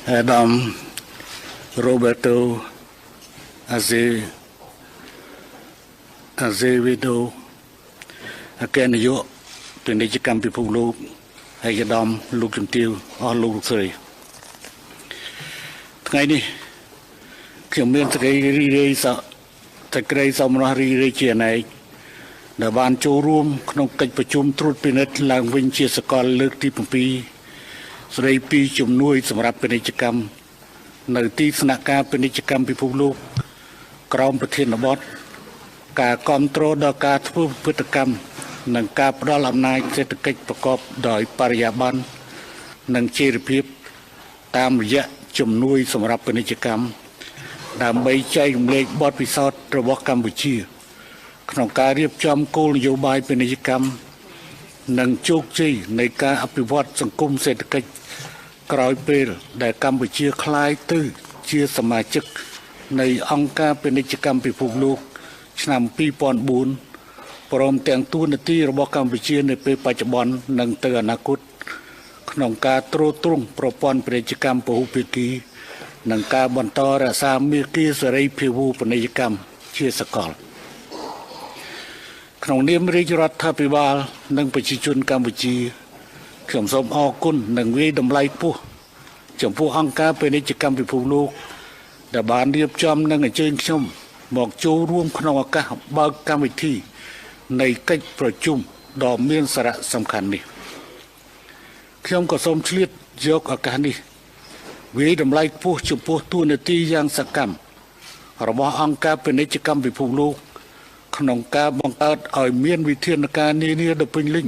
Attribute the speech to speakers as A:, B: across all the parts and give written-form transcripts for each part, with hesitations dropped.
A: Adam Roberto Azevedo អគ្គនាយកពាណិជ្ជកម្មពិភពលោកហើយអាដាមលោកជំទាវអស់លោកស្រីថ្ងៃនេះខ្ញុំមានសេចក្តីរីករាយសេចក្តីសោមនស្សរីករាយជាណែកដែលបានចូលរួមក្នុងកិច្ចប្រជុំត្រួតពិនិត្យឡើងវិញជាសកលលើកទី7ស្តីពីជំនួយសម្រាប់ពាណិជ្ជកម្មនៅទីស្នាក់ការពាណិជ្ជកម្មពិភពលោកក្រោមប្រធានបទការគ្រប់គ្រងដល់ការធ្វើពិពិធកម្មនិងការផ្ដល់អំណាចសេដ្ឋកិច្ចប្រកបដោយបរិយាបន្ននិងចីរភាពតាមរយៈជំនួយសម្រាប់ពាណិជ្ជកម្មដើម្បីចែករំលែកបទពិសោធន៍របស់កម្ពុជាក្នុងការរៀបចំគោលនយោបាយពាណិជ្ជកម្មនិងជោគជ័យនៃការអភិវឌ្ឍសង្គមសេដ្ឋកិច្ចក្រោយពេលដែលកម្ពុជាក្លាយទៅជាសមាជិកនៃអង្គការពាណិជ្ជកម្មពិភពលោកឆ្នាំ2004ព្រមទាំងទួនាទីរបស់កម្ពុជានៅពេលបច្ចុប្បន្ននិងទៅអនាគតក្នុងការទ្រទ្រង់ប្រព័ន្ធពាណិជ្ជកម្មពហុភាគីនិងការបន្តរក្សាមាគ៌ាសេរីភាវូពាណិជ្ជកម្មជាសកលក្នុងនាមរាជរដ្ឋាភិបាលនិងប្រជាជនកម្ពុជាខ្ញុំសូមអរគុណនិងវាយតម្លៃខ្ពស់ចំពោះអង្គការពាណិជ្ជកម្មពិភពលោកដែលបានរៀបចំនិងអញ្ជើញខ្ញុំមកចូលរួមក្នុងឱកាសបើកកម្មវិធីនៃកិច្ចប្រជុំដ៏មានសារៈសំខាន់នេះខ្ញុំក៏សូមឆ្លៀតយកឱកាសនេះវាយតម្លៃខ្ពស់ចំពោះទួនាទីយ៉ាងសកម្មរបស់អង្គការពាណិជ្ជកម្មពិភពលោកក្នុងការបង្កើតឲ្យមានវិធានការនានាដ៏ពេញលេញ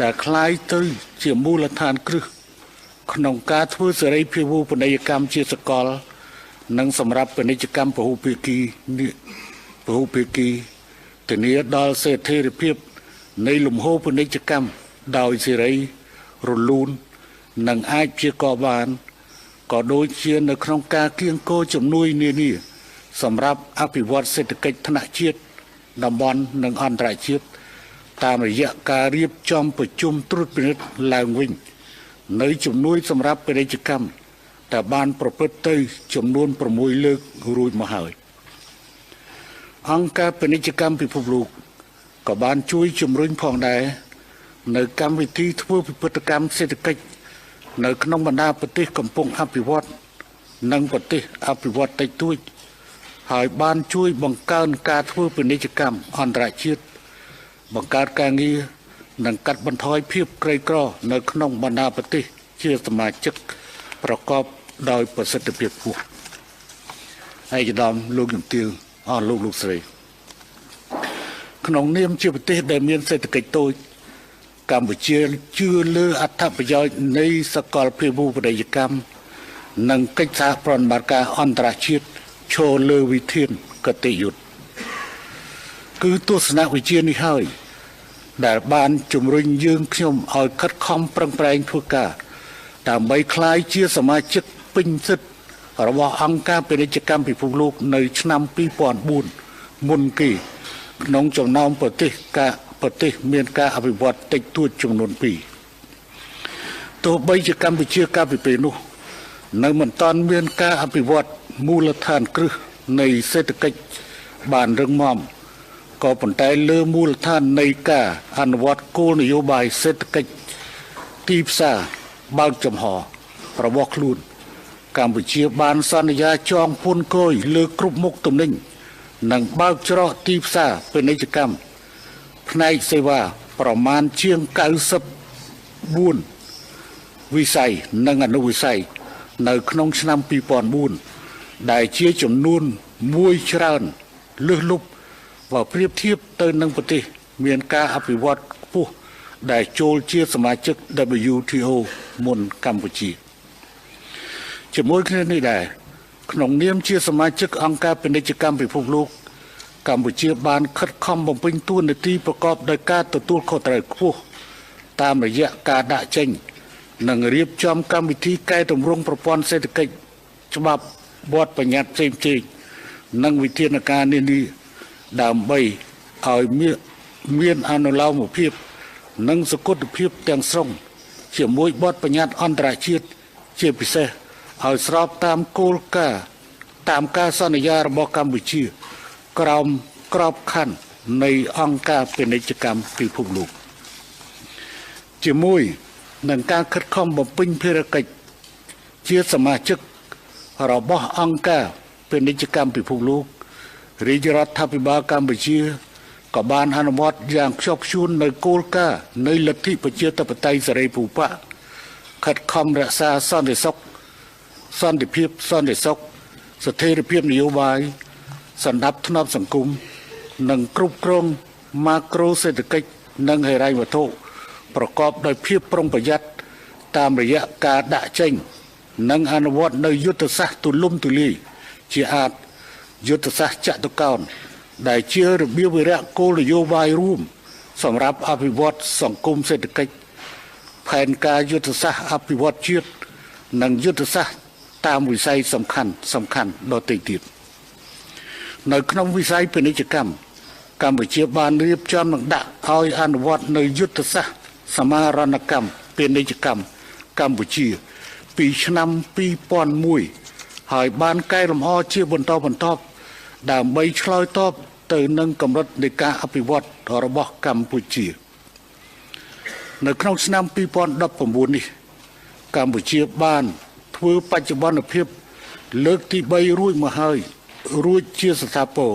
A: ដែលคล้ายទៅជាមូលដ្ឋានគ្រឹះក្នុងការធ្វើសេរីភាវូពាណិជ្ជកម្មជាសកលនិងសម្រាប់ពាណិជ្ជកម្មពហុភាគីធានាដល់សេដ្ឋីភាពនៃលំហូរពាណិជ្ជកម្មដោយសេរីរលូននិងអាចព្យាករបានក៏ដូចជានៅក្នុងការគៀងគរជំនួយនានាសម្រាប់អភិវឌ្ឍសេដ្ឋកិច្ចថ្នាក់ជាតិតំបន់និងអន្តរជាតិតាមរយៈការរៀបចំប្រជុំត្រួតពិនិត្យឡើងវិញនៅជំនួយសម្រាប់ពាណិជ្ជកម្មតែបានប្រព្រឹត្តទៅចំនួន6លើករួចមកហើយអង្គការពាណិជ្ជកម្មពិភពលោកក៏បានជួយជំរុញផងដែរនៅកម្មវិធីធ្វើពិពិធកម្មសេដ្ឋកិច្ចនៅក្នុងបណ្ដាប្រទេសកំពុងអភិវឌ្ឍនិងប្រទេសអភិវឌ្ឍតិចតួចហើយបានជួយបង្កើនការធ្វើពាណិជ្ជកម្មអន្តរជាតិបង្កើតការងារនិងកាត់បន្ថយភាពក្រីក្រនៅក្នុងបណ្ដាប្រទេសជាសមាជិកប្រកបដោយប្រសិទ្ធភាពខ្ពស់ឯកឧត្តមលោកជំទាវអស់លោកស្រីក្នុងនាមជាប្រទេសដែលមានសេដ្ឋកិច្ចតូចកម្ពុជាជឿលើអត្ថប្រយោជន៍នៃសកលភាវូបនីយកម្មនិងកិច្ចសហប្រតិបត្តិការអន្តរជាតិឈរលើវិធានកតិយុត្តគឺទស្សនវិជ្ជានេះហើយដែលបានជំរុញយើងខ្ញុំឲ្យខិតខំប្រឹងប្រែងធ្វើការដើម្បីក្លាយជាសមាជិកពេញសិទ្ធិរបស់អង្គការពាណិជ្ជកម្មពិភពលោកនៅឆ្នាំ2004មុនគេក្នុងចំណោមប្រទេសមានការអភិវឌ្ឍតិចតួចចំនួន2ទោះបីជាកម្ពុជាកាលពីពេលនោះនៅមិនទាន់មានការអភិវឌ្ឍមូលដ្ឋានគ្រឹះនៃសេដ្ឋកិច្ចបានរឹងមាំក៏ប៉ុន្តែលើមូលដ្ឋាននៃការអនុវត្តគោលនយោបាយសេដ្ឋកិច្ចទីផ្សារបើកចំហរបស់ខ្លួនកម្ពុជាបានសន្យាចងពន្ធគយលើគ្រប់មុខទំនិញនិងបើកច្រកទីផ្សារពាណិជ្ជកម្មផ្នែកសេវាប្រមាណជាង94វិស័យនិងអនុវិស័យនៅក្នុងឆ្នាំ2004ដែលជាចំនួនមួយច្រើនលើសលប់បើប្រៀបធៀបទៅនឹងប្រទេសមានការអភិវឌ្ឍខ្ពស់ដែលចូលជាសមាជិក WTO មុនកម្ពុជាជាមួយគ្នានេះដែរក្នុងនាមជាសមាជិកអង្គការពាណិជ្ជកម្មពិភពលោកកម្ពុជាបានខិតខំបំពេញតួនាទីប្រកបដោយការទទួលខុសត្រូវខ្ពស់តាមរយៈការដាក់ចេញនិងរៀបចំកម្មវិធីកែតម្រង់ប្រព័ន្ធសេដ្ឋកិច្ចច្បាប់បទបញ្ញត្តិផ្សេងៗនិងវិធានការនានាដើម្បីឲ្យមានអនុលោមភាពនិងសកលភាពទាំងស្រុងជាមួយបទបញ្ញត្តិអន្តរជាតិជាពិសេស ឲ្យស្របតាមគោលការណ៍តាមការសន្យារបស់កម្ពុជាក្រោមក្របខ័ណ្ឌនៃអង្គការពាណិជ្ជកម្មពិភពលោកជាមួយនឹងការខិតខំបំពេញភារកិច្ចជាសមាជិករបស់អង្គការពាណិជ្ជកម្មពិភពលោករាជរដ្ឋាភិបាលកម្ពុជាក៏បានអនុវត្តយ៉ាងខ្ជាប់ខ្ជួននៅគោលការណ៍នៃលទ្ធិប្រជាធិបតេយ្យសេរីភូប៉ាខិតខំរក្សាសន្តិសុខសន្តិភាពសន្តិសុខស្ថិរភាពនយោបាយសណ្ដាប់ធ្នាប់សង្គមនិងគ្រប់គ្រងម៉ាក្រូសេដ្ឋកិច្ចនិងហិរញ្ញវត្ថុប្រកបដោយភាពប្រុងប្រយ័ត្នតាមរយៈការដាក់ចេញនិងអនុវត្តនៅយុទ្ធសាស្ត្រទូលំទូលាយជាអាចយុទ្ធសាស្ត្រចតុកោណដែលជារបៀបវិរៈគោលនយោបាយរួមសម្រាប់អភិវឌ្ឍសង្គមសេដ្ឋកិច្ចផែនការយុទ្ធសាស្ត្រអភិវឌ្ឍជាតិនិងយុទ្ធសាស្ត្រតាមវិស័យសំខាន់ដទៃទៀតនៅក្នុងវិស័យពាណិជ្ជកម្មកម្ពុជាបានរៀបចំនិងដាក់ឲ្យអនុវត្តនៅយុទ្ធសាស្ត្រសមាហរណកម្មពាណិជ្ជកម្មកម្ពុជាពីឆ្នាំ2001ហើយបានកែលម្អជាបន្តបន្ទាប់ដើម្បីឆ្លើយតបទៅនឹងកម្រិតនៃការអភិវឌ្ឍរបស់កម្ពុជានៅក្នុងឆ្នាំ2019នេះកម្ពុជាបានធ្វើបច្ចុប្បន្នភាពលើកទី3រួចមកហើយរួចជាស្ថាពរ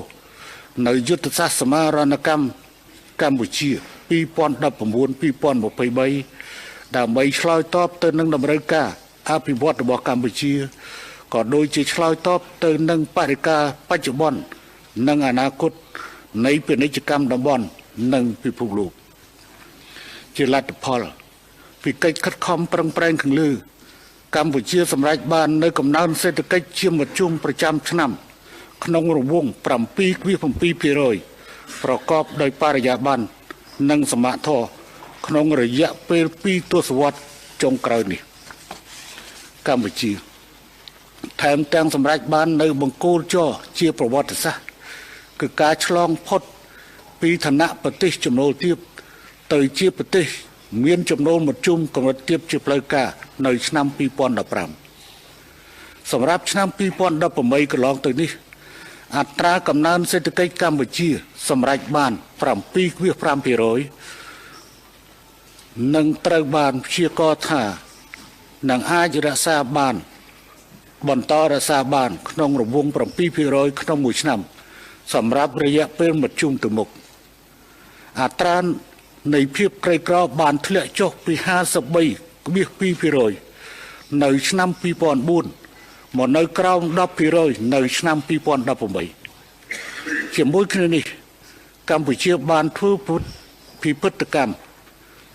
A: នៅយុទ្ធសាស្ត្រសមាហរណកម្មកម្ពុជា2019-2023ដើម្បីឆ្លើយតបទៅនឹងតម្រូវការអភិវឌ្ឍរបស់កម្ពុជាក៏ដូចជាឆ្លើយតបទៅនឹងបរិការបច្ចុប្បន្ននិងអនាគតនៃពាណិជ្ជកម្មតំបន់និងពិភពលោកជាលទ្ធផលពីកិច្ចខិតខំប្រឹងប្រែងខាងលើកម្ពុជាសម្រេចបាននៅកំណើនសេដ្ឋកិច្ចជាមធ្យមប្រចាំឆ្នាំក្នុងរង្វង់ 7.7% ប្រកបដោយបរិយាបន្ននិងសមត្ថភាពក្នុងរយៈពេល2ទសវត្សរ៍ចុងក្រោយនេះកម្ពុជាថែមទាំងសម្រេចបាននៅបង្គោលជ័រជាប្រវត្តិសាស្ត្រគឺការឆ្លងផុតពីឋានៈប្រទេសចំណូលទាបទៅជាប្រទេសមានចំណូលមធ្យមកម្រិតទាបជាផ្លូវការនៅឆ្នាំ2015សម្រាប់ឆ្នាំ2018កន្លងទៅនេះអត្រាកំណើនសេដ្ឋកិច្ចកម្ពុជាសម្រេចបាន 7.5% និងត្រូវបានព្យាករណ៍ថានឹងអាចរក្សាបានបន្តរក្សាបានក្នុងរង្វង់ 7% ក្នុងមួយឆ្នាំសម្រាប់រយៈពេលមធ្យមទៅមុខអត្រានៃភាពក្រីក្របានធ្លាក់ចុះពី 53.2% នៅឆ្នាំ2004មកនៅក្រោម 10% នៅឆ្នាំ2018ជាមួយគ្នានេះកម្ពុជាបានធ្វើពិពិធកម្ម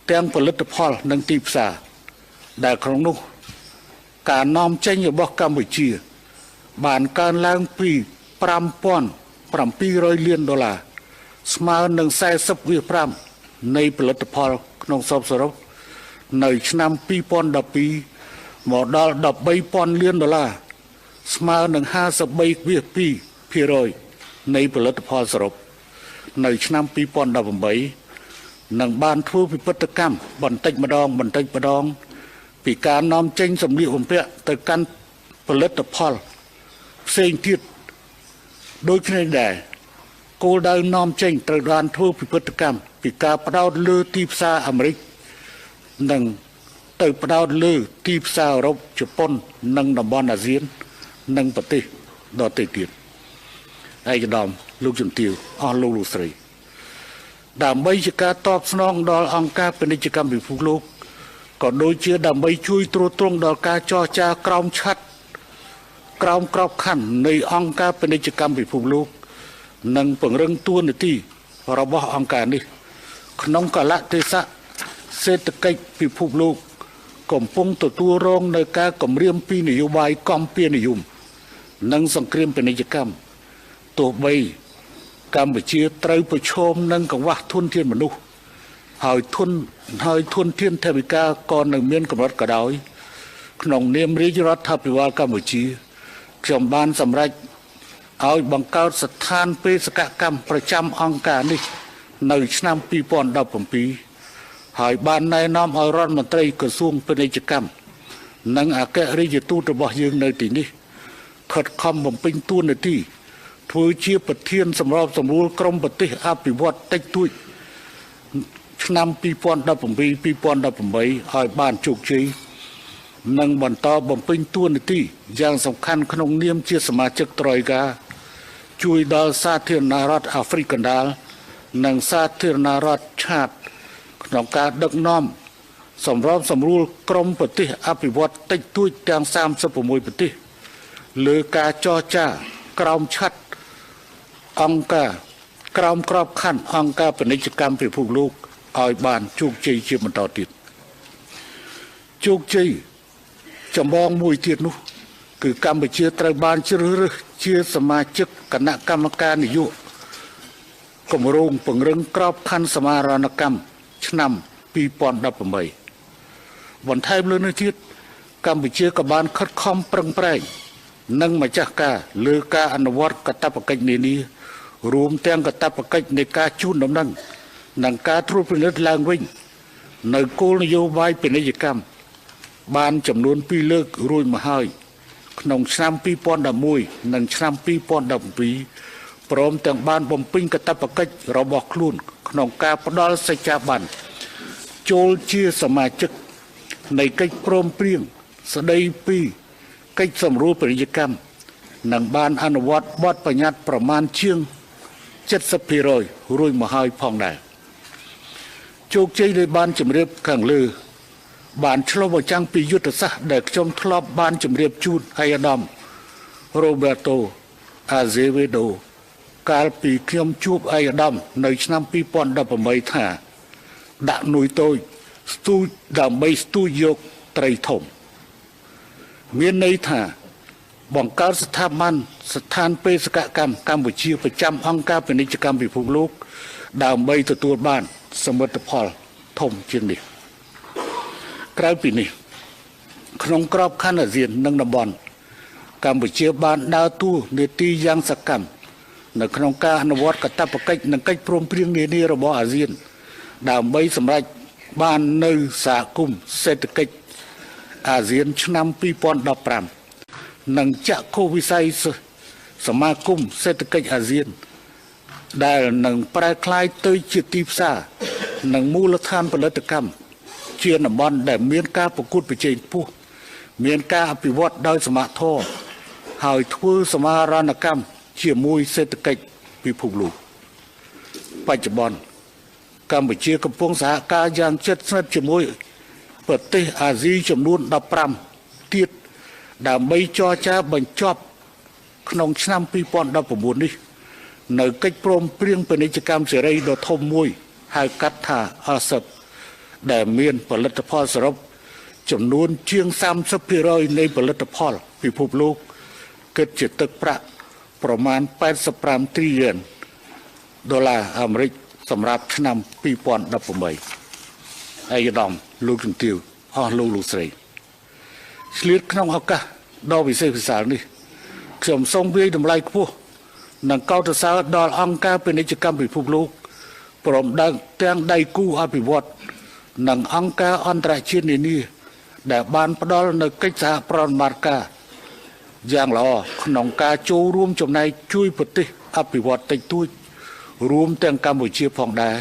A: ទាំងផលិតផលនិងទីផ្សារដែលក្នុងនោះការនាំចេញរបស់កម្ពុជាបានកើនឡើងពី $5,700 លានស្មើនឹង 40.5% នៃផលិតផលក្នុងស្រុកសរុបនៅឆ្នាំ2012មកដល់ $13,000 លានស្មើនឹង 53.2% នៃផលិតផលសរុបនៅឆ្នាំ2018នឹងបានធ្វើពិពិធកម្មបន្តិចម្ដងពីការនាំចេញសម្លៀកបំពាក់ទៅកាន់ផលិតផលផ្សេងទៀតដូចគ្នាដែរគោលដៅនាំចេញត្រូវបានធ្វើពិពិធកម្មពីការផ្ដោតលើទីផ្សារអាមេរិកនិងទៅផ្ដោតលើទីផ្សារអឺរ៉ុបជប៉ុននិងតំបន់អាស៊ាននិងប្រទេសដទៃទៀតឯកឧត្តមលោកជំទាវអស់លោកស្រីដើម្បីជាការតបស្នងដល់អង្គការពាណិជ្ជកម្មពិភពលោកក៏ដូចជាដើម្បីជួយទ្រទ្រង់ដល់ការចរចាក្រោមក្របខ័ណ្ឌនៃអង្គការពាណិជ្ជកម្មពិភពលោកនិងពង្រឹងតួនាទីរបស់អង្គការនេះក្នុងកាលៈទេសៈសេដ្ឋកិច្ចពិភពលោកកំពុងទទួលរងនៅការគំរាមពីនយោបាយកំពានិយមនិងសង្គ្រាមពាណិជ្ជកម្មទោះបីកម្ពុជាត្រូវប្រឈមនឹងកង្វះធនធានមនុស្សហើយធនធានថវិកាក៏នៅមានកម្រិតក៏ដោយក្នុងនាមរាជរដ្ឋាភិបាលកម្ពុជាខ្ញុំបានសម្រេចឲ្យបង្កើតស្ថានបេសកកម្មប្រចាំអង្គការនេះនៅឆ្នាំ2017ហើយបានណែនាំឲ្យរដ្ឋមន្ត្រីក្រសួងពាណិជ្ជកម្ម និងអគ្គរដ្ឋទូតរបស់យើងនៅទីនេះខិតខំបំពេញតួនាទីធ្វើជាប្រធានសម្របសម្រួលក្រមប្រទេសអភិវឌ្ឍតិចតួចឆ្នាំ2017-2018ឲ្យបានជោគជ័យនិងបន្តបំពេញតួនាទីយ៉ាងសំខាន់ក្នុងនាមជាសមាជិកត្រយការជួយដល់សាធារណរដ្ឋអាហ្វ្រិកកណ្ដាលនិងសាធារណរដ្ឋឆាតក្នុងការដឹកនាំសម្របសម្រួលក្រមប្រទេសអភិវឌ្ឍតិចតួចទាំង36ប្រទេសលើការចរចាក្រោមឆ័ត្រអង្គការក្រោមក្របខ័ណ្ឌអង្គការពាណិជ្ជកម្មពិភពលោកឲ្យបានជោគជ័យជាបន្តទៀតជោគជ័យចម្បងមួយទៀតនោះគឺកម្ពុជាត្រូវបានជ្រើសរើសជាសមាជិកគណៈកម្មការនយោបាយគម្រោងពង្រឹងក្របខ័ណ្ឌសមាហរណកម្មឆ្នាំ2018បន្ថែមលើនេះទៀតកម្ពុជាក៏បានខិតខំប្រឹងប្រែងនិងម្ចាស់ការលើការអនុវត្តកាតព្វកិច្ចនានារួមទាំងកាតព្វកិច្ចនៃការជូនដំណឹងនិងការត្រួតពិនិត្យឡើងវិញនៅគោលនយោបាយពាណិជ្ជកម្មបានចំនួន2លើករួចមកហើយក្នុងឆ្នាំ2011និងឆ្នាំ2017ព្រមទាំងបានបំពេញកាតព្វកិច្ចរបស់ខ្លួនក្នុងការផ្ដល់សច្ចាប័នចូលជាសមាជិកនៃកិច្ចព្រមព្រៀងស្ដីពីកិច្ចសម្រួលពាណិជ្ជកម្មនិងបានអនុវត្តបទបញ្ញត្តិប្រមាណជាង70%រួចមកហើយផងដែរជោគជ័យដែលបានជម្រាបខាងលើបានឆ្លុះបញ្ចាំងពីយុទ្ធសាស្ត្រដែលខ្ញុំធ្លាប់បានជម្រាបជូនឯកឧត្តម Roberto Azevedo កាលពីខ្ញុំជួបឯកឧត្តមនៅឆ្នាំ2018ថាដាក់នុយតូចស្ទូចដើម្បីស្ទូចយកត្រីធំមានន័យថាបង្កើតស្ថាប័នស្ថានបេសកកម្មកម្ពុជាប្រចាំអង្គការពាណិជ្ជកម្មពិភពលោកដើម្បីទទួលបានសមិទ្ធផលធំជាងនេះក្រៅពីនេះក្នុងក្របខ័ណ្ឌអាស៊ាននិងតំបន់កម្ពុជាបានដើរតួនាទីយ៉ាងសកម្មនៅក្នុងការអនុវត្តកាតព្វកិច្ចនិងកិច្ចព្រមព្រៀងនានារបស់អាស៊ានដើម្បីសម្រេចបាននៅសហគមន៍សេដ្ឋកិច្ចអាស៊ានឆ្នាំ2015និងចក្ខុវិស័យសមាគមសេដ្ឋកិច្ចអាស៊ានដែលនឹងប្រែក្លាយទៅជាទីផ្សារនិងមូលដ្ឋានផលិតកម្មជាតំបន់ដែលមានការប្រកួតប្រជែងខ្ពស់មានការអភិវឌ្ឍដោយសមត្ថភាពហើយធ្វើសមាហរណកម្មជាមួយសេដ្ឋកិច្ចពិភពលោកបច្ចុប្បន្នកម្ពុជាកំពុងសហការយ៉ាងជិតស្និទ្ធជាមួយប្រទេសអាស៊ីចំនួន15ទៀតដើម្បីចរចាបញ្ចប់ក្នុងឆ្នាំ2019នេះនៅកិច្ចព្រមព្រៀងពាណិជ្ជកម្មសេរីដ៏ធំមួយហៅកាត់ថា RCEP ដែលមានផលិតផលសរុបចំនួនជាង30% នៃផលិតផលពិភពលោកគិតជាទឹកប្រាក់ប្រមាណ85 trillion ដុល្លារអាមេរិកសម្រាប់ឆ្នាំ2018ឯកឧត្តមលោកជំទាវអស់លោកស្រីឆ្លៀតក្នុងឱកាសដ៏វិសេសវិសាលនេះខ្ញុំសូមវាយតម្លៃខ្ពស់និងកោតសរសើរដល់អង្គការពាណិជ្ជកម្មពិភពលោកព្រមទាំងដៃគូអភិវឌ្ឍនិងអង្គការអន្តរជាតិនានាដែលបានផ្ដល់នូវកិច្ចសហប្រតិបត្តិការយ៉ាងល្អក្នុងការចូលរួមចំណែកជួយប្រទេសអភិវឌ្ឍតិចតួចរួមទាំងកម្ពុជាផងដែរ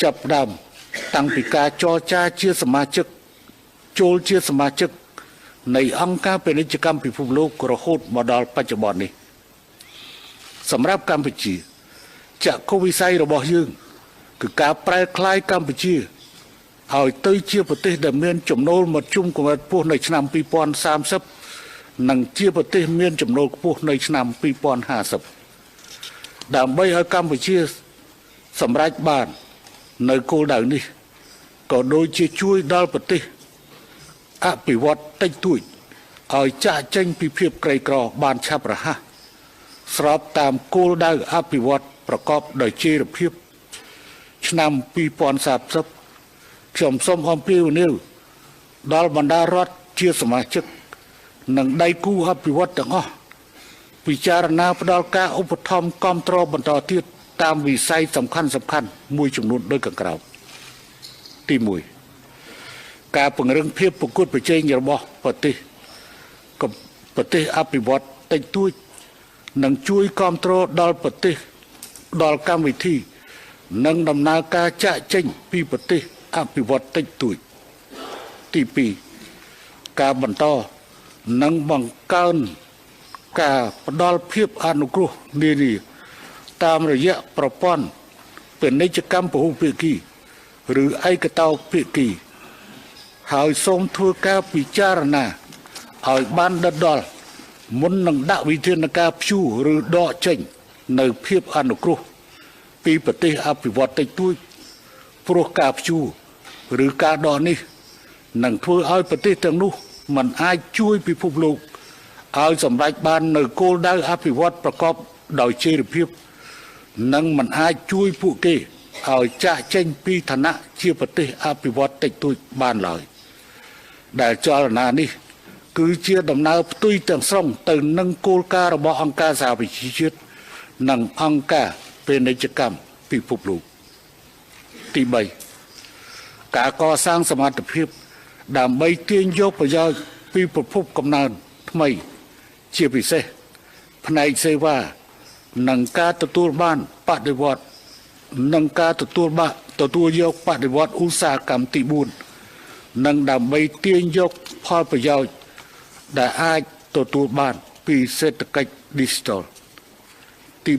A: ចាប់ផ្ដើមតាំងពីការចរចាជាសមាជិកចូលជាសមាជិកនៃអង្គការពាណិជ្ជកម្មពិភពលោករហូតមកដល់បច្ចុប្បន្ននេះសម្រាប់កម្ពុជាចក្ខុវិស័យរបស់យើងគឺការប្រែក្លាយកម្ពុជាឲ្យទៅជាប្រទេសដែលមានចំណូលមធ្យមកម្រិតខ្ពស់នៅឆ្នាំ2030និងជាប្រទេសមានចំណូលខ្ពស់នៅឆ្នាំ2050ដើម្បីឲ្យកម្ពុជាសម្រេចបាននៅគោលដៅនេះក៏ដូចជាជួយដល់ប្រទេសអភិវឌ្ឍតិចតួចឲ្យចាកចេញពីភាពក្រីក្របានឆាប់រហ័សស្របតាមគោលដៅអភិវឌ្ឍប្រកបដោយចីរភាពឆ្នាំ2030ខ្ញុំសូមអំពាវនាវដល់បណ្ដារដ្ឋជាសមាជិកនិងដៃគូអភិវឌ្ឍទាំងអស់ពិចារណាផ្ដល់ការឧបត្ថម្ភគាំទ្របន្តទៀតតាមវិស័យសំខាន់មួយចំនួនដូចខាងក្រោមទី1 ការពង្រឹងភាពប្រកួតប្រជែងរបស់ប្រទេសអភិវឌ្ឍតិចតួចនឹងជួយគាំទ្រដល់ប្រទេសដល់កម្មវិធីនិងដំណើរការចាក់ចេញពីប្រទេសអភិវឌ្ឍតិចតួចទី2ការបន្តនិងបង្កើនការផ្ដល់ភាពអនុគ្រោះនានាតាមរយៈប្រព័ន្ធពាណិជ្ជកម្មពហុភាគីឬឯកតោភាគីហើយសូមធ្វើការពិចារណាឲ្យបានដិតដល់មុននឹងដាក់វិធានការព្យួរឬដកចេញនៅភាពអនុគ្រោះពីប្រទេសអភិវឌ្ឍតិចតួចព្រោះការព្យួរឬការដកនេះនឹងធ្វើឲ្យប្រទេសទាំងនោះមិនអាចជួយពិភពលោកឲ្យសម្រេចបាននៅគោលដៅអភិវឌ្ឍប្រកបដោយចីរភាពនិងមិនអាចជួយពួកគេឲ្យចាកចេញពីឋានៈជាប្រទេសអភិវឌ្ឍតិចតួចបានឡើយដែលចលនានេះគឺជាដំណើរផ្ទុយទាំងស្រុងទៅនឹងគោលការណ៍របស់អង្គការសហប្រជាជាតិនិងអង្គការពាណិជ្ជកម្មពិភពលោកទី3ការកសាងសមត្ថភាពដើម្បីទាញយកប្រយោជន៍ពីប្រភពកំណើនថ្មីជាពិសេសផ្នែកសេវានិងការទទួលបានបដិវត្តនិងការទទួលយកបដិវត្តឧស្សាហកម្មទី4និងដើម្បីទាញយកផលប្រយោជន៍ដែលអាចទទួលបានពីសេដ្ឋកិច្ច Digital ទី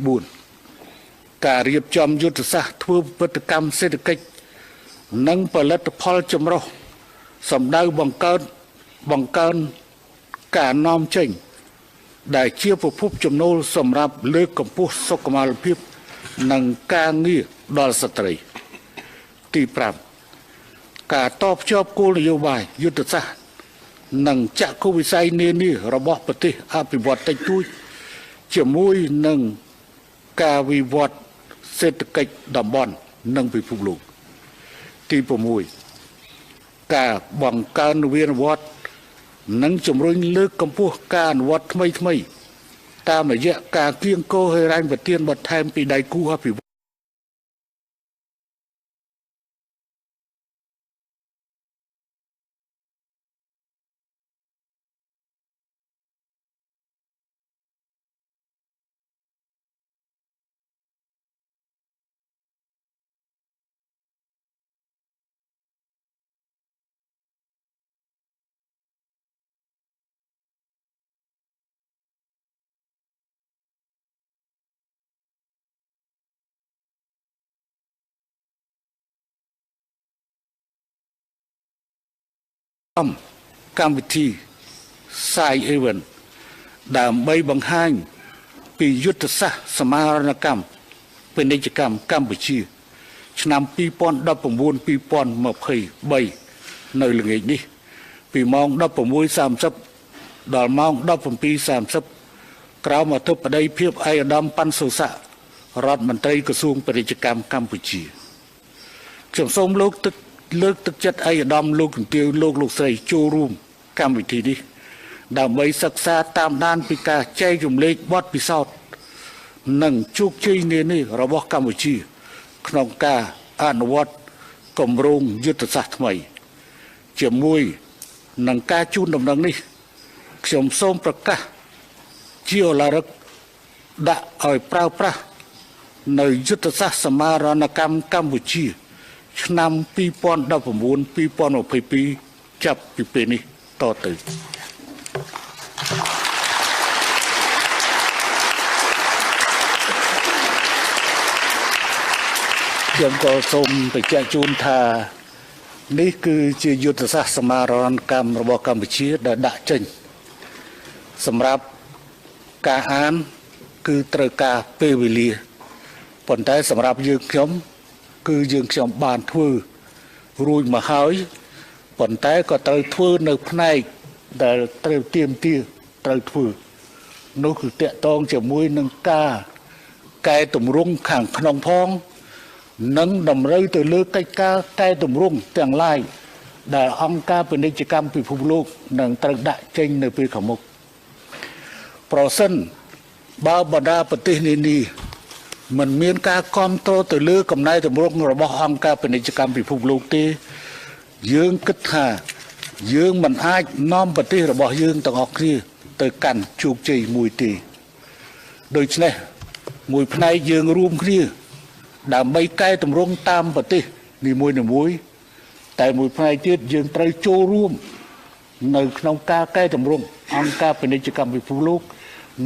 A: 4ការរៀបចំយុទ្ធសាស្ត្រធ្វើពិពិធកម្មសេដ្ឋកិច្ចនិងផលិតផលចម្រុះសម្ដៅបង្កើនការនាំចេញដែលជាប្រភពចំណូលសម្រាប់លើកកម្ពស់សុខុមាលភាពនិងការងារដល់ស្ត្រីទី5ការតភ្ជាប់គោលនយោបាយយុទ្ធសាស្ត្រនិងចក្ខុវិស័យនានារបស់ប្រទេសអភិវឌ្ឍតិចតួចជាមួយនឹងការវិវត្តសេដ្ឋកិច្ចតំបន់និងពិភពលោកទី6ការបង្កើននវានុវត្តន៍និងជំរុញលើកកម្ពស់ការអនុវត្តថ្មីតាមរយៈការគៀងគរហិរញ្ញប្បទានបន្ថែមពីដៃគូអភិវឌ្ឍកម្មវិធី Side Event ដើម្បីបង្ហាញពីយុទ្ធសាស្ត្រសមាហរណកម្មពាណិជ្ជកម្មកម្ពុជាឆ្នាំ2019-2023នៅល្ងាចនេះពីម៉ោង 16:30 ដល់ម៉ោង 17:30 ក្រោមអធិបតីភាពឯកឧត្តមប៉ាន់សូសារដ្ឋមន្ត្រីក្រសួងពាណិជ្ជកម្មកម្ពុជាខ្ញុំសូមលើកទឹកចិត្តឯកឧត្តមលោកជំទាវលោកស្រីចូលរួមកម្មវិធីនេះដើម្បីសិក្សាតាមដានពីការចែករំលែកបទពិសោធន៍និងជោគជ័យនានារបស់កម្ពុជាក្នុងការអនុវត្តគម្រោងយុទ្ធសាស្ត្រថ្មីជាមួយនឹងការជូនដំណឹងនេះខ្ញុំសូមប្រកាសជាឧឡារិកដាក់ឲ្យប្រើប្រាស់នៅយុទ្ធសាស្ត្រសមាហរណកម្មកម្ពុជាឆ្នាំ2019-2022ចាប់ពីពេលនេះតទៅខ្ញុំក៏សូមបញ្ជាក់ជូនថានេះគឺជាយុទ្ធសាស្ត្រសមាហរណកម្មរបស់កម្ពុជាដែលដាក់ចេញសម្រាប់ការអានគឺត្រូវការពេលវេលាប៉ុន្តែសម្រាប់យើងខ្ញុំបានធ្វើរួចមកហើយប៉ុន្តែក៏ត្រូវធ្វើនៅផ្នែកដែលត្រូវទៀមទាត្រូវធ្វើនោះគឺតាក់ទងជាមួយនឹងការកែតម្រង់ខាងក្នុងផងនិងតម្រូវទៅលើកិច្ចការកែតម្រង់ទាំងឡាយដែលអង្គការពាណិជ្ជកម្មពិភពលោកនឹងត្រូវដាក់ចេញនៅពេលខាងមុខប្រសិនបើបណ្ដាប្រទេសនានាមិនមានការគ្រប់គ្រងទៅលើកំណែតម្រង់របស់អង្គការពាណិជ្ជកម្មពិភពលោកទេ យើងគិតថាយើងមិនអាចនាំប្រទេសរបស់យើងទាំងអស់គ្នាទៅកាន់ជោគជ័យមួយទេដូច្នេះមួយផ្នែកយើងរួមគ្នាដើម្បីកែតម្រង់តាមប្រទេសនីមួយៗតែមួយផ្នែកទៀតយើងត្រូវចូលរួមនៅក្នុងការកែតម្រង់អង្គការពាណិជ្ជកម្មពិភពលោក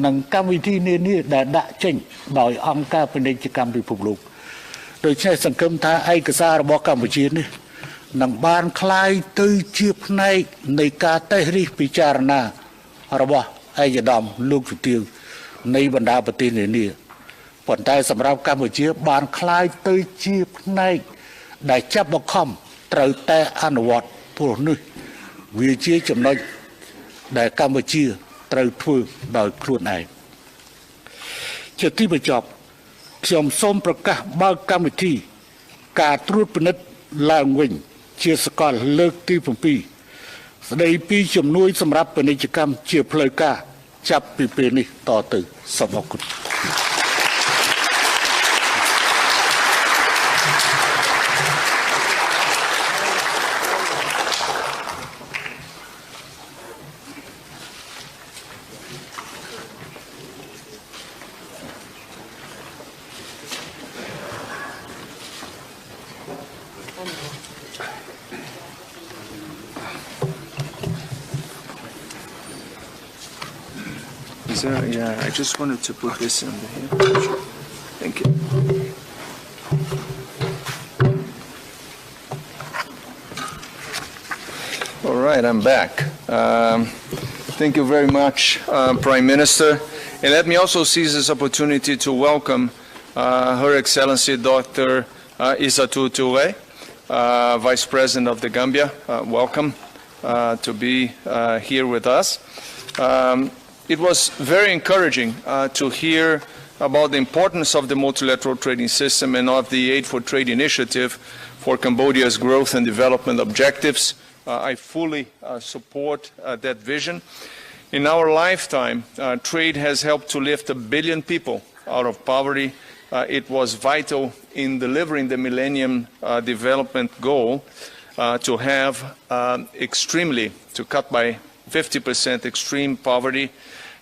A: និងកម្មវិធីនានាដែលដាក់ចេញដោយអង្គការពាណិជ្ជកម្មពិភពលោកដូច្នេះសង្ឃឹមថាឯកសាររបស់កម្ពុជានេះនឹងបានคล้ายទៅជាផ្នែកនៃការតេស្តរិះពិចារណារបស់ឯកឧត្តមលោកជំទាវនៃបណ្ដាប្រទេសនានាប៉ុន្តែសម្រាប់កម្ពុជាបានคล้ายទៅជាផ្នែកដែលចាប់បង្ខំត្រូវតែអនុវត្តព្រោះនេះវាជាចំណុចដែលកម្ពុជាត្រូវធ្វើដោយខ្លួនឯងជាទីបញ្ចប់ខ្ញុំសូមប្រកាសបើកកម្មវិធីការត្រួតពិនិត្យឡើងវិញជាសកលលើកទី7ស្ដីពីជំនួយសម្រាប់ពាណិជ្ជកម្មជាផ្លូវការចាប់ពីពេលនេះតទៅសូមអរគុណ
B: Yeah, I just wanted to put this in here. Sure. Thank you. All right, I'm back. Thank you very much, Prime Minister. And let me also seize this opportunity to welcome Her Excellency Dr. Isatou Touré, Vice President of the Gambia. Welcome to be here with us. It was very encouraging to hear about the importance of the multilateral trading system and of the Aid for Trade initiative for Cambodia's growth and development objectives. I fully support that vision. In our lifetime, trade has helped to lift 1 billion people out of poverty. It was vital in delivering the Millennium Development Goal to have to cut by 50% extreme poverty.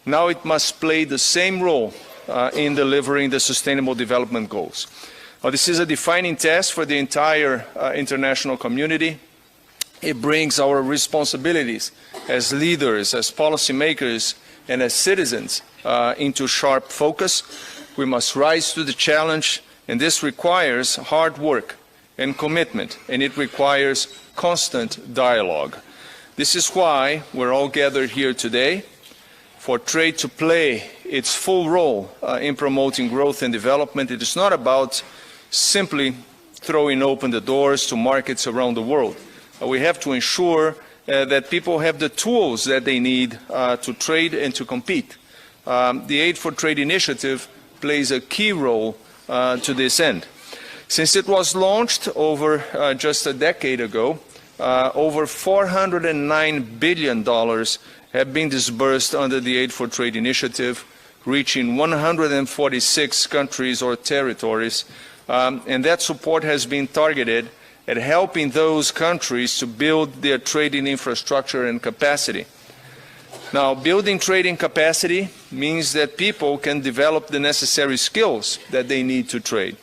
B: Now it must play the same role in delivering the Sustainable Development Goals. This is a defining test for the entire international community. It brings our responsibilities as leaders, as policymakers, and as citizens into sharp focus. We must rise to the challenge, and this requires hard work and commitment, and it requires constant dialogue. This is why we're all gathered here today, for trade to play its full role in promoting growth and development. It is not about simply throwing open the doors to markets around the world. We have to ensure that people have the tools that they need to trade and to compete. The Aid for Trade initiative plays a key role to this end. Since it was launched over just a decade ago, over $409 billion have been disbursed under the Aid for Trade initiative, reaching 146 countries or territories, and that support has been targeted at helping those countries to build their trading infrastructure and capacity. Now, building trading capacity means that people can develop the necessary skills that they need to trade.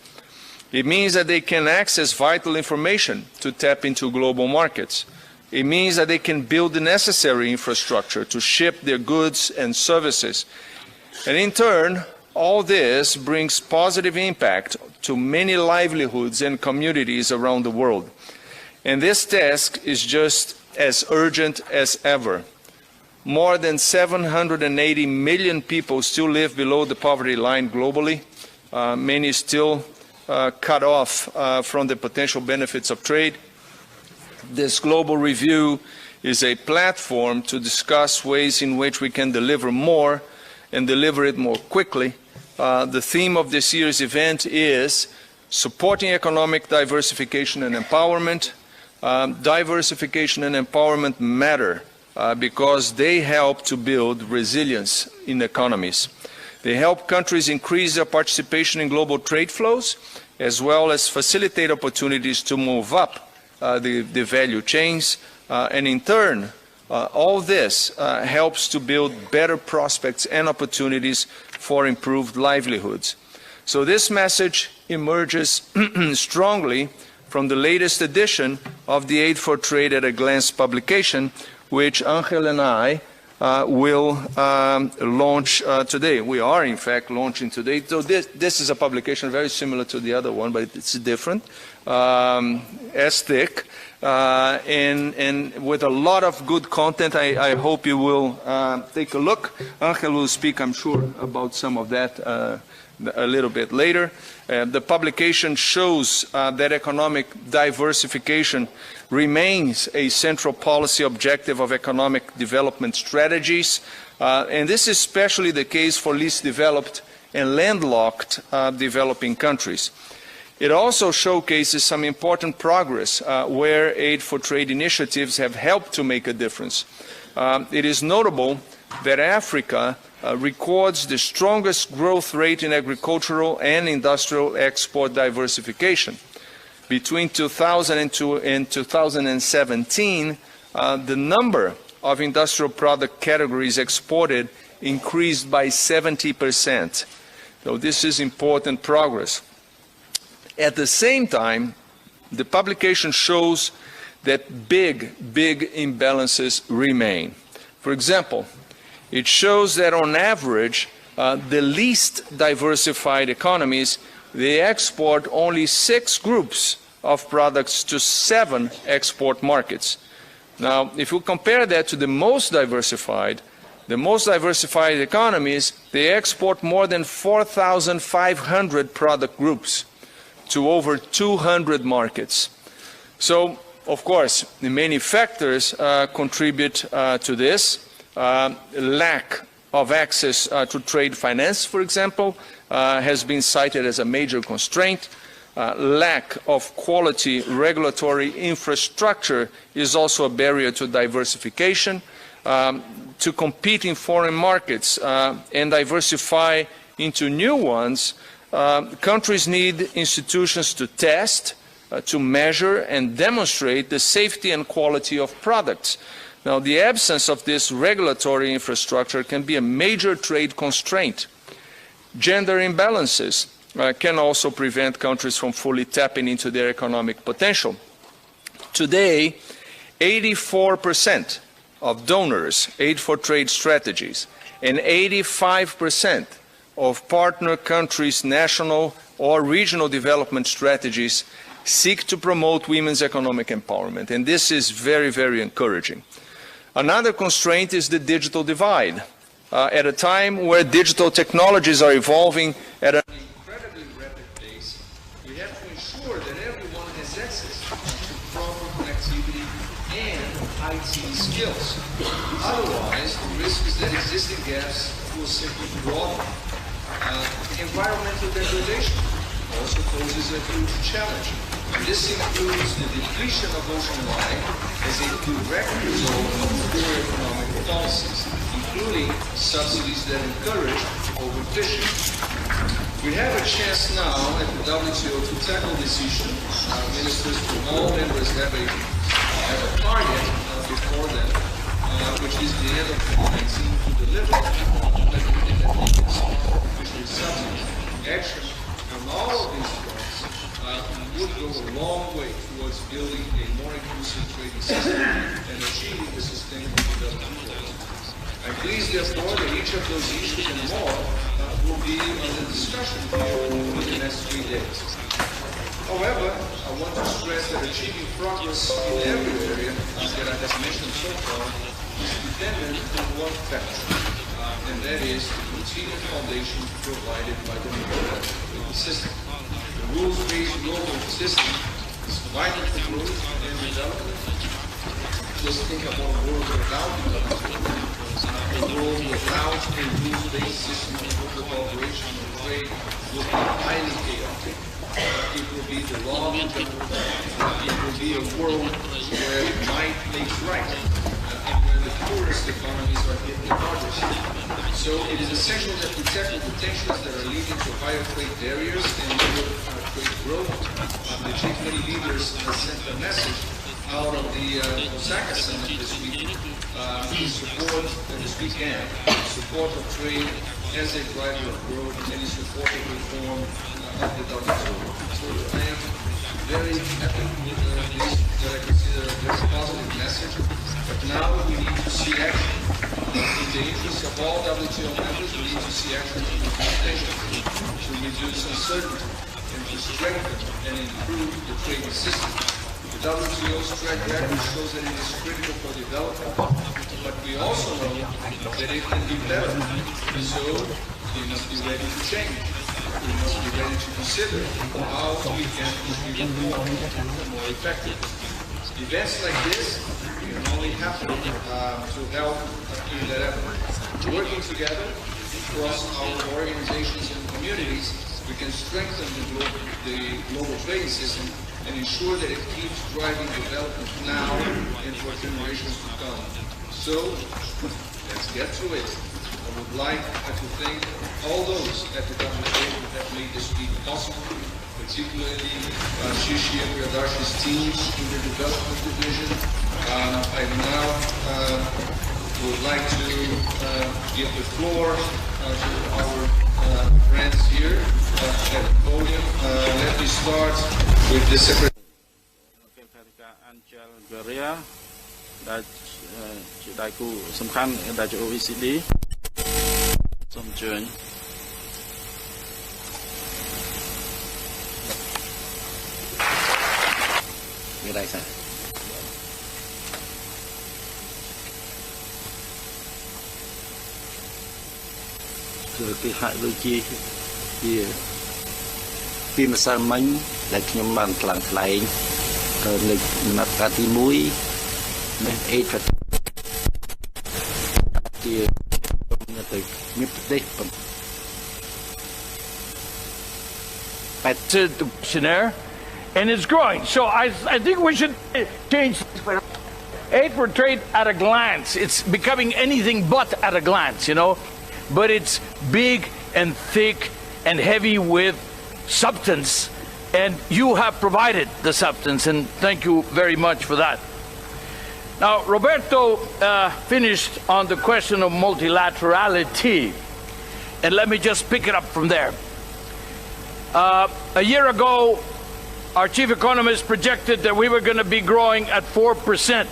B: It means that they can access vital information to tap into global markets. It means that they can build the necessary infrastructure to ship their goods and services. And in turn, all this brings positive impact to many livelihoods and communities around the world. And this task is just as urgent as ever. More than 780 million people still live below the poverty line globally. Many still cut off from the potential benefits of trade. This global review is a platform to discuss ways in which we can deliver more and deliver it more quickly. The theme of this year's event is supporting economic diversification and empowerment. Diversification and empowerment matter because they help to build resilience in economies. They help countries increase their participation in global trade flows, as well as facilitate opportunities to move up the value chains, and in turn, all this helps to build better prospects and opportunities for improved livelihoods. So this message emerges strongly from the latest edition of the Aid for Trade at a Glance publication, which Angel and I will launch today. We are, in fact, launching today. So this is a publication very similar to the other one, but it's different, as thick, and with a lot of good content. I hope you will take a look. Angel will speak, I'm sure, about some of that a little bit later. The publication shows that economic diversification remains a central policy objective of economic development strategies, and this is especially the case for least developed and landlocked developing countries. It also showcases some important progress where aid for trade initiatives have helped to make a difference. It is notable that Africa records the strongest growth rate in agricultural and industrial export diversification. Between 2002 and 2017, the number of industrial product categories exported increased by 70%. So this is important progress. At the same time, the publication shows that big imbalances remain. For example, it shows that on average, the least diversified economies, they export only 6 groups of products to 7 export markets. Now, if you compare that to the most diversified economies, they export more than 4,500 product groups to over 200 markets. So, of course, many factors contribute to this. Lack of access to trade finance, for example, has been cited as a major constraint. Lack of quality regulatory infrastructure is also a barrier to diversification. To compete in foreign markets and diversify into new ones, countries need institutions to test, to measure and demonstrate the safety and quality of products. Now, the absence of this regulatory infrastructure can be a major trade constraint. Gender imbalances can also prevent countries from fully tapping into their economic potential. Today, 84% of donors aid for trade strategies and 85% of partner countries' national or regional development strategies seek to promote women's economic empowerment, and this is very encouraging. Another constraint is the digital divide. At a time where digital technologies are evolving at an incredibly rapid pace, we have to ensure that everyone has access to proper connectivity and IT skills. Otherwise, the risk is that existing gaps will simply broaden. Environmental degradation also poses a huge challenge. And this includes the depletion of ocean life as a direct result of poor economic policies, including subsidies that encourage overfishing. We have a chance now at the WTO to tackle this issue. Ministers from all members have a target before them, which is the end of 2019 to deliver fisheries subsidies. Action on all of these fronts would go a long way towards building a more inclusive trading system and achieving the sustainable development goals. I'm pleased, therefore, that each of those issues and more will be under discussion here in the next 3 days. However, I want to stress that achieving progress in every area that I have mentioned so far is dependent on one factor, and that is the continued foundation provided by the global system. The rules-based global system is vital for growth and development. Just think about a world without development. A world without a rules-based system of global cooperation and trade will be highly chaotic. It will be the law of the jungle. It will be a world where might makes right, and where the poorest economies are hit the hardest. So it is essential that we tackle the tensions that are leading to higher trade barriers and lower trade growth. The G20 leaders sent a message out of the Osaka summit this week in support this weekend, support of trade as a driver of growth and in support of reform of the WTO. So I am very happy with this, that I consider a very positive message. But now we need to see action. In the interest of all WTO members, we need to see action in implementation to reduce uncertainty and to strengthen and improve the trading system. The WTO's track record shows that it is critical for development, but we also know that it can be better. So we must be ready to change. We must be ready to consider how we can be more effective. Events like this can only happen to help in that effort. Working together across our organizations and communities, we can strengthen the global trading system and ensure that it keeps driving development now and for generations to come. So, let's get to it. I would like to thank all those at the WTO that made this week possible, particularly Shishi and Yadashi's teams in the development division. I now would like to give the floor to our friends here at the podium. Let me start with the Secretary. ដែលជាដៃគូសំខាន់ដែលជា OECD សូមអញ្ជើញ មានដៃសាគឺគេហាក់ដូចជាពីម្សិលមិញដែលខ្ញុំបានថ្លែងទៅលើកដំណាក់កាលទី1
C: to the questionnaire, and it's growing. So I think we should change aid for trade at a glance. It's becoming anything but at a glance, you know, but it's big and thick and heavy with substance, and you have provided the substance, and thank you very much for that. Now, Roberto finished on the question of multilaterality, and let me just pick it up from there. A year ago, our chief economist projected that we were going to be growing at 4%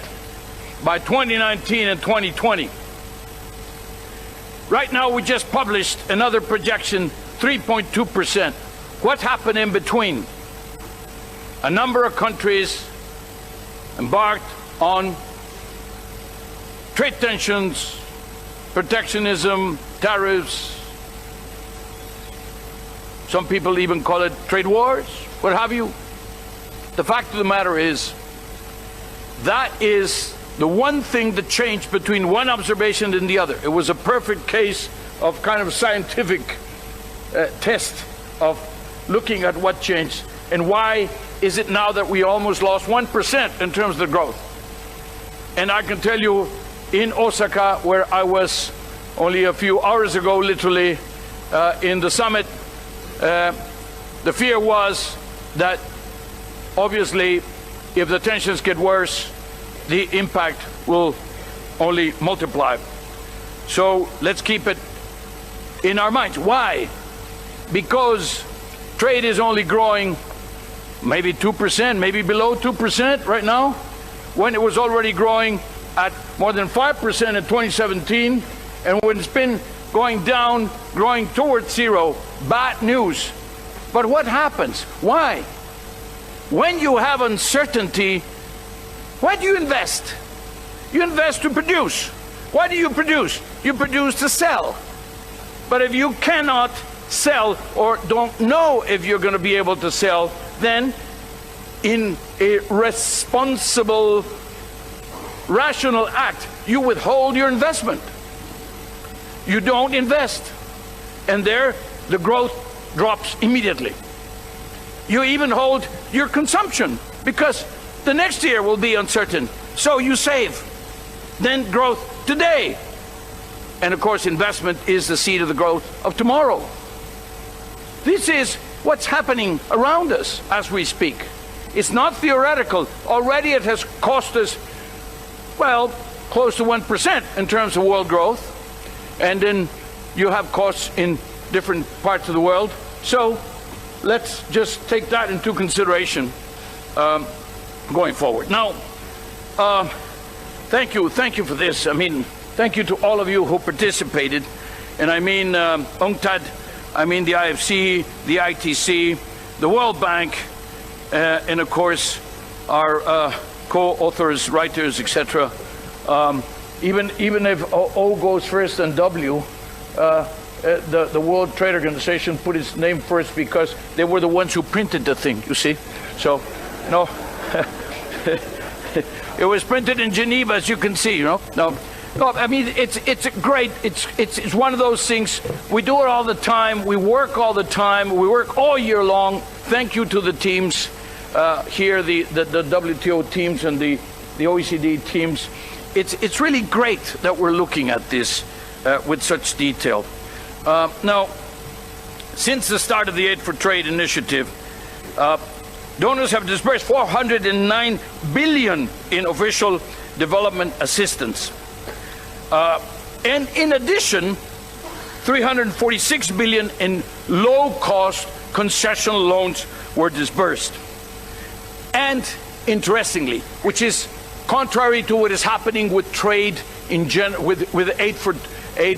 C: by 2019 and 2020. Right now, we just published another projection, 3.2%. What happened in between? A number of countries embarked on trade tensions, protectionism, tariffs. Some people even call it trade wars, what have you. The fact of the matter is, that is the one thing that changed between one observation and the other. It was a perfect case of kind of scientific test of looking at what changed and why is it now that we almost lost 1% in terms of the growth. And I can tell you, in Osaka, where I was only a few hours ago, literally, in the summit, the fear was that obviously if the tensions get worse, the impact will only multiply. So let's keep it in our minds. Why? Because trade is only growing maybe 2%, maybe below 2% right now, when it was already growing at more than 5% in 2017, and when it's been going down, growing towards zero. Bad news. But what happens? Why? When you have uncertainty, why do you invest? You invest to produce. Why do you produce? You produce to sell. But if you cannot sell or don't know if you're going to be able to sell, then in a responsible, rational act, you withhold your investment. You don't invest. And there, the growth drops immediately. You even hold your consumption because the next year will be uncertain. So you save. Then growth today. And of course, investment is the seed of the growth of tomorrow. This is what's happening around us as we speak. It's not theoretical. Already it has cost us, well, close to 1% in terms of world growth. And then you have costs in different parts of the world. So let's just take that into consideration going forward. Now, thank you for this. I mean, thank you to all of you who participated. And I mean UNCTAD, I mean the IFC, the ITC, the World Bank, and of course our co-authors, writers, etc. Even if O goes first and W, the World Trade Organization put its name first because they were the ones who printed the thing, you see. So, no, it was printed in Geneva, as you can see, you know. No, I mean, it's great. It's one of those things. We do it all the time. We work all the time. We work all year long. Thank you to the teams here, the WTO teams and the OECD teams. It's really great that we're looking at this with such detail. Now, since the start of the Aid for Trade initiative, donors have disbursed $409 billion in official development assistance. And in addition, $346 billion in low-cost concessional loans were disbursed. And interestingly, which is contrary to what is happening with trade in with aid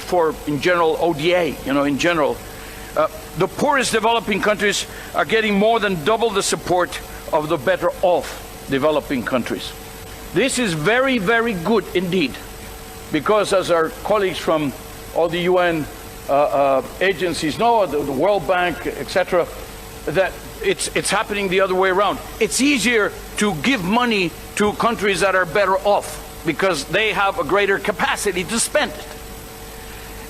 C: for in general, ODA, you know, in general, the poorest developing countries are getting more than double the support of the better off developing countries. This is very, very good indeed, because as our colleagues from all the UN agencies know, the World Bank, etc., that it's happening the other way around. It's easier to give money to countries that are better off because they have a greater capacity to spend it,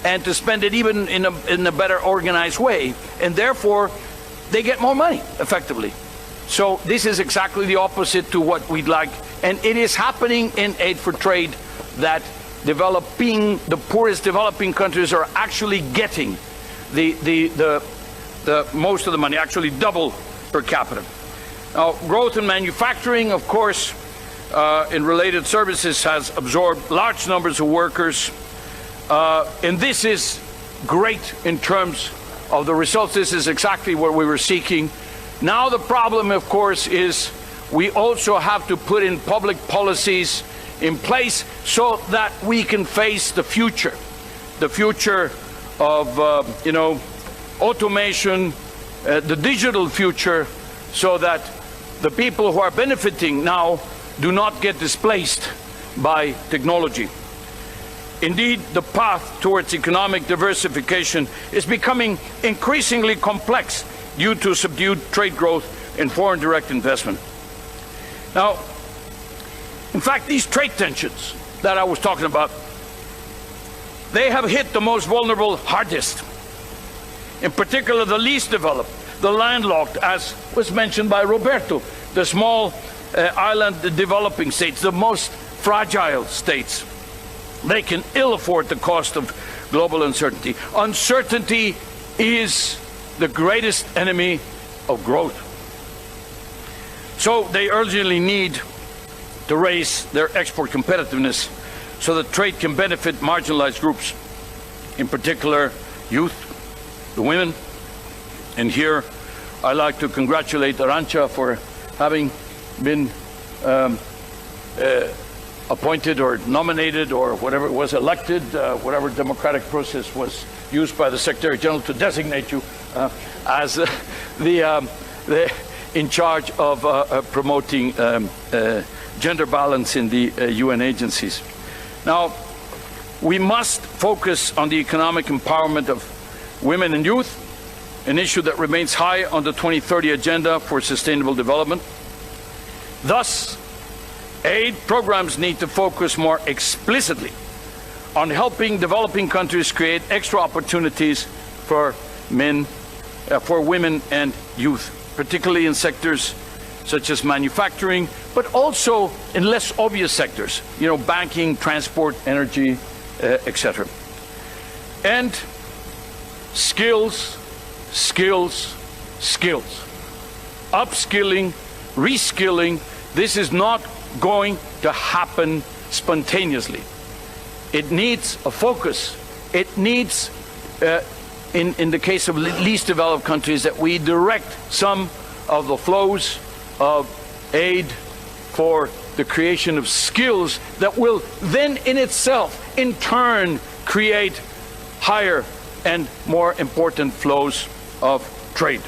C: and to spend it even in a better organized way, and therefore they get more money effectively. So this is exactly the opposite to what we'd like, and it is happening in Aid for Trade that the poorest developing countries are actually getting the most of the money, actually double per capita. Now, growth in manufacturing, of course, in related services has absorbed large numbers of workers, and this is great in terms of the results. This is exactly what we were seeking. Now the problem, of course, is we also have to put in public policies in place so that we can face the future of you know, automation, the digital future, so that the people who are benefiting now do not get displaced by technology. Indeed, the path towards economic diversification is becoming increasingly complex due to subdued trade growth and foreign direct investment. Now, in fact, these trade tensions that I was talking about, they have hit the most vulnerable hardest. In particular, the least developed, the landlocked, as was mentioned by Roberto, the small island developing states, the most fragile states. They can ill afford the cost of global uncertainty. Uncertainty is the greatest enemy of growth. So they urgently need to raise their export competitiveness so that trade can benefit marginalized groups, in particular youth, the women. And here I'd like to congratulate Arantxa for having been appointed or nominated or whatever it was, elected, whatever democratic process was used by the Secretary General to designate you as in charge of promoting gender balance in the UN agencies. Now, we must focus on the economic empowerment of women and youth, an issue that remains high on the 2030 agenda for sustainable development. Thus, aid programs need to focus more explicitly on helping developing countries create extra opportunities for women and youth, particularly in sectors such as manufacturing, but also in less obvious sectors, you know, banking, transport, energy, etc. And skills, skills. Upskilling, reskilling, this is not going to happen spontaneously. It needs a focus. It needs, in the case of least developed countries, that we direct some of the flows of aid for the creation of skills that will then in itself, in turn, create higher and more important flows of trade.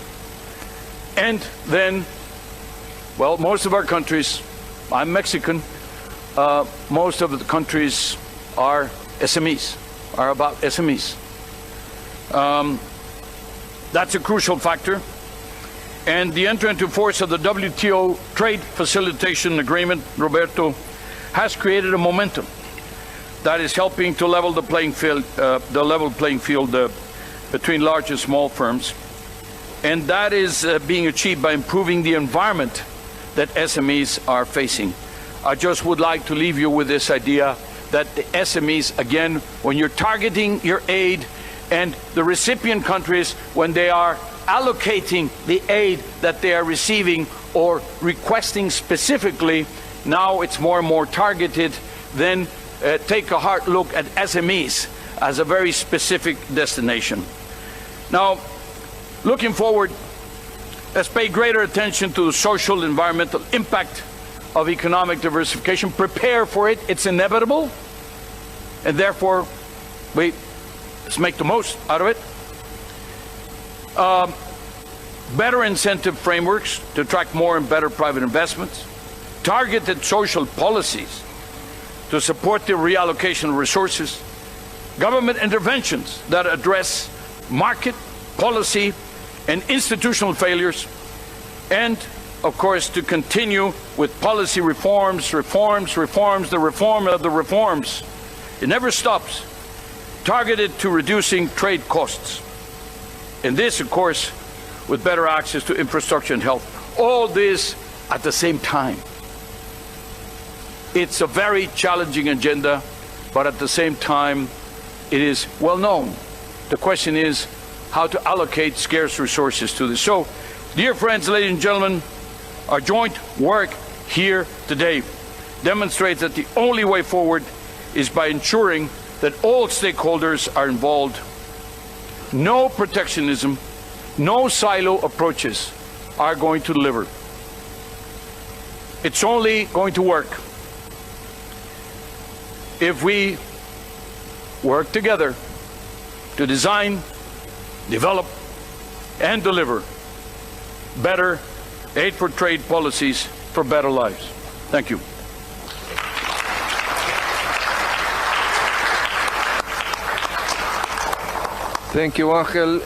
C: And then, well, most of our countries, I'm Mexican, most of the countries are SMEs, are about SMEs. That's a crucial factor. And the entry into force of the WTO Trade Facilitation Agreement, Roberto, has created a momentum that is helping to level the playing field, between large and small firms. And that is being achieved by improving the environment that SMEs are facing. I just would like to leave you with this idea that the SMEs, again, when you're targeting your aid, and the recipient countries, when they are allocating the aid that they are receiving or requesting specifically, now it's more and more targeted, then take a hard look at SMEs as a very specific destination. Now, looking forward, let's pay greater attention to the social, environmental impact of economic diversification. Prepare for it. It's inevitable. And therefore, let's make the most out of it. Better incentive frameworks to attract more and better private investments. Targeted social policies to support the reallocation of resources. Government interventions that address market, policy, and institutional failures. And, of course, to continue with policy reforms, the reform of the reforms. It never stops. Targeted to reducing trade costs. And this, of course, with better access to infrastructure and health. All this at the same time. It's a very challenging agenda, but at the same time, it is well known. The question is how to allocate scarce resources to this. So, dear friends, ladies and gentlemen, our joint work here today demonstrates that the only way forward is by ensuring that all stakeholders are involved. No protectionism, no silo approaches are going to deliver. It's only going to work if we work together to design, develop, and deliver better aid for trade policies for better lives. Thank you.
B: Thank you, Angel.